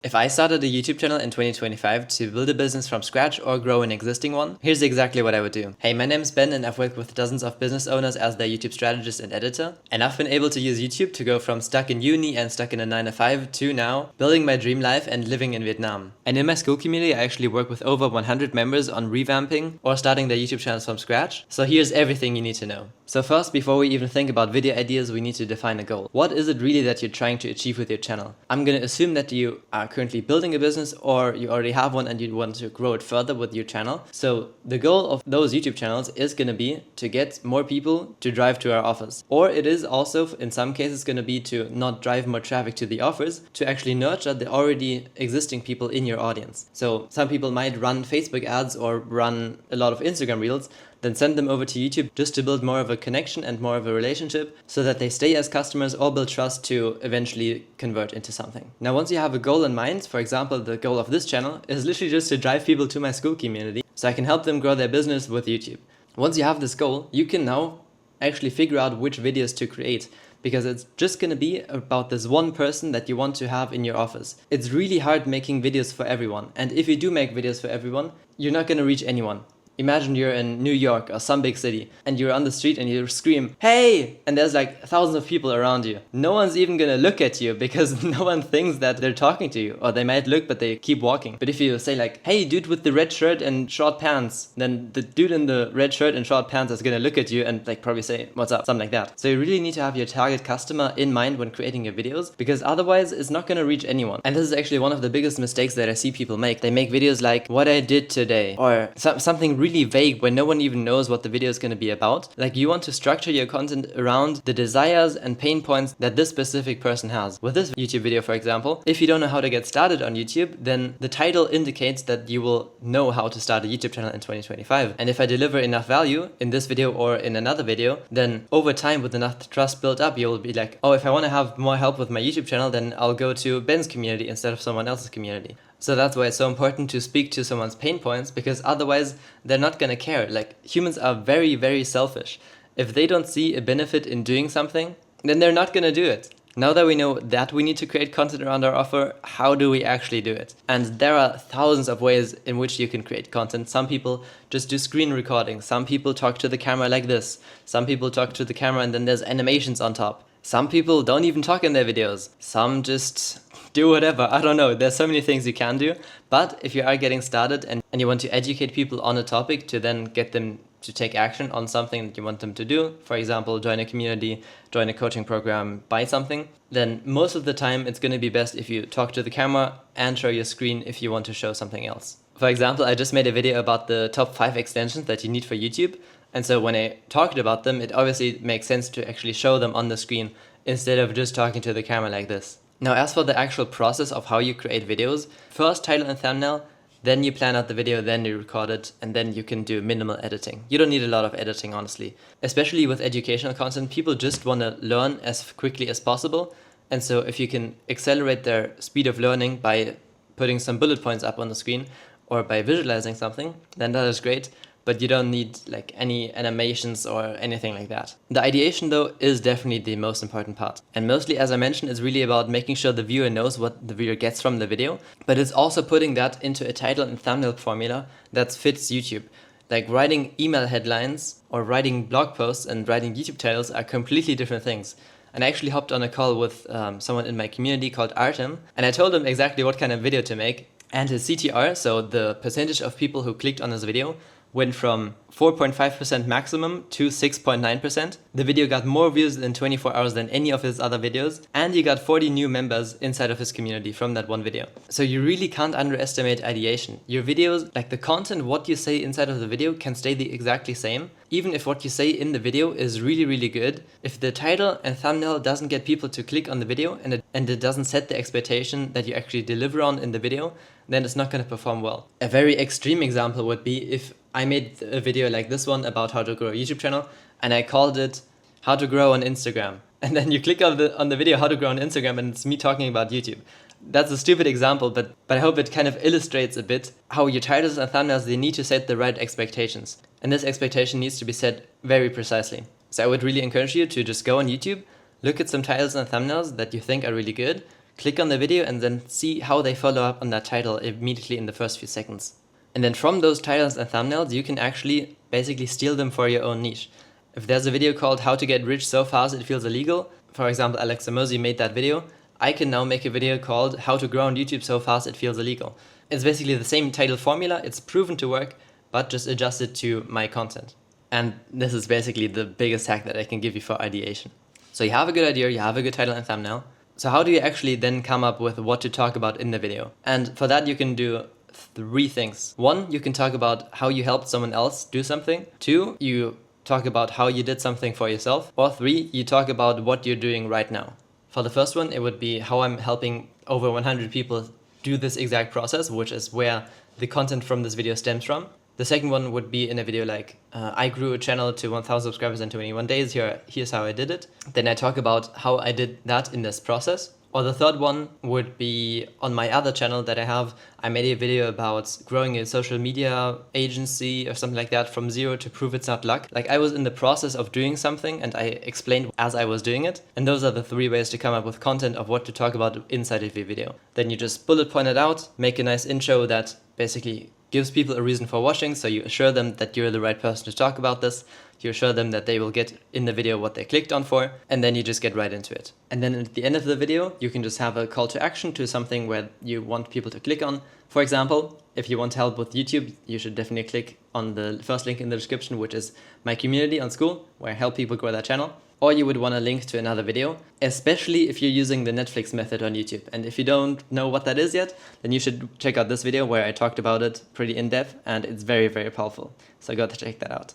If I started a YouTube channel in 2025 to build a business from scratch or grow an existing one, here's exactly what I would do. Hey, my name's Ben and I've worked with dozens of business owners as their YouTube strategist and editor. And I've been able to use YouTube to go from stuck in uni and stuck in a 9-to-5 to now building my dream life and living in Vietnam. And in my school community, I actually work with over 100 members on revamping or starting their YouTube channels from scratch. So here's everything you need to know. So first, before we even think about video ideas, we need to define a goal. What is it really that you're trying to achieve with your channel? I'm going to assume that you are currently building a business or you already have one and you want to grow it further with your channel. So the goal of those YouTube channels is going to be to get more people to drive to our offers. Or it is also, in some cases, going to be to not drive more traffic to the offers, to actually nurture the already existing people in your audience. So some people might run Facebook ads or run a lot of Instagram reels, then send them over to YouTube just to build more of a connection and more of a relationship so that they stay as customers or build trust to eventually convert into something. Now, once you have a goal in mind, for example, the goal of this channel is literally just to drive people to my school community so I can help them grow their business with YouTube. Once you have this goal, you can now actually figure out which videos to create, because it's just going to be about this one person that you want to have in your office. It's really hard making videos for everyone. And if you do make videos for everyone, you're not going to reach anyone. Imagine you're in New York or some big city and you're on the street and you scream, "Hey!" and there's like thousands of people around you. No one's even gonna look at you because no one thinks that they're talking to you, or they might look but they keep walking. But if you say like, "Hey, dude with the red shirt and short pants," then the dude in the red shirt and short pants is gonna look at you and like probably say, "What's up?" something like that. So you really need to have your target customer in mind when creating your videos, because otherwise it's not gonna reach anyone. And this is actually one of the biggest mistakes that I see people make. They make videos like "what I did today" or something really vague when no one even knows what the video is going to be about. Like, you want to structure your content around the desires and pain points that this specific person has. With this YouTube video, for example, if you don't know how to get started on YouTube, then the title indicates that you will know how to start a YouTube channel in 2025. And if I deliver enough value in this video or in another video, then over time, with enough trust built up, you will be like, "Oh, if I want to have more help with my YouTube channel, then I'll go to Ben's community instead of someone else's community." So that's why it's so important to speak to someone's pain points, because otherwise they're not gonna care. Like, humans are very, very selfish. If they don't see a benefit in doing something, then they're not gonna do it. Now that we know that we need to create content around our offer, how do we actually do it? And there are thousands of ways in which you can create content. Some people just do screen recording. Some people talk to the camera like this. Some people talk to the camera and then there's animations on top. Some people don't even talk in their videos. Some just do whatever. I don't know. There's so many things you can do. But if you are getting started and you want to educate people on a topic to then get them to take action on something that you want them to do, for example, join a community, join a coaching program, buy something, then most of the time it's going to be best if you talk to the camera and show your screen if you want to show something else. For example, I just made a video about the top 5 extensions that you need for YouTube. And so when I talked about them, it obviously makes sense to actually show them on the screen instead of just talking to the camera like this. Now, as for the actual process of how you create videos, first title and thumbnail, then you plan out the video, then you record it, and then you can do minimal editing. You don't need a lot of editing, honestly. Especially with educational content, people just want to learn as quickly as possible. And so if you can accelerate their speed of learning by putting some bullet points up on the screen or by visualizing something, then that is great. But you don't need like any animations or anything like that. The ideation, though, is definitely the most important part. And mostly, as I mentioned, it's really about making sure the viewer knows what the viewer gets from the video, but it's also putting that into a title and thumbnail formula that fits YouTube. Like, writing email headlines or writing blog posts and writing YouTube titles are completely different things. And I actually hopped on a call with someone in my community called Artem, and I told him exactly what kind of video to make. And his CTR, so the percentage of people who clicked on his video, went from 4.5% maximum to 6.9%. The video got more views in 24 hours than any of his other videos, and he got 40 new members inside of his community from that one video. So you really can't underestimate ideation. Your videos, like the content, what you say inside of the video can stay the exactly same, even if what you say in the video is really, really good. If the title and thumbnail doesn't get people to click on the video and it doesn't set the expectation that you actually deliver on in the video, then it's not going to perform well. A very extreme example would be if I made a video like this one about how to grow a YouTube channel, and I called it "How to Grow on Instagram." And then you click on the video "How to Grow on Instagram" and it's me talking about YouTube. That's a stupid example, but I hope it kind of illustrates a bit how your titles and thumbnails, they need to set the right expectations. And this expectation needs to be set very precisely. So I would really encourage you to just go on YouTube, look at some titles and thumbnails that you think are really good, click on the video and then see how they follow up on that title immediately in the first few seconds. And then from those titles and thumbnails, you can actually basically steal them for your own niche. If there's a video called how to get rich so fast it feels illegal, for example, Alex Hormozi made that video, I can now make a video called how to grow on YouTube so fast it feels illegal. It's basically the same title formula, it's proven to work, but just adjusted to my content. And this is basically the biggest hack that I can give you for ideation. So you have a good idea, you have a good title and thumbnail. So how do you actually then come up with what to talk about in the video? And for that you can do 3 things. 1, you can talk about how you helped someone else do something. 2, you talk about how you did something for yourself. Or 3, you talk about what you're doing right now. For the first one, it would be how I'm helping over 100 people do this exact process, which is where the content from this video stems from. The second one would be in a video like, I grew a channel to 1,000 subscribers in 21 days, here's how I did it. Then I talk about how I did that in this process. Or the third one would be on my other channel that I have. I made a video about growing a social media agency or something like that from zero to prove it's not luck. Like I was in the process of doing something and I explained as I was doing it. And those are the 3 ways to come up with content of what to talk about inside of your video. Then you just bullet point it out, make a nice intro that basically gives people a reason for watching, so you assure them that you're the right person to talk about this, you assure them that they will get in the video what they clicked on for, and then you just get right into it. And then at the end of the video, you can just have a call to action to something where you want people to click on. For example, if you want help with YouTube, you should definitely click on the first link in the description, which is my community on Skool, where I help people grow their channel. Or you would want to link to another video, especially if you're using the Netflix method on YouTube. And if you don't know what that is yet, then you should check out this video where I talked about it pretty in depth, and it's very, very powerful. So go to check that out.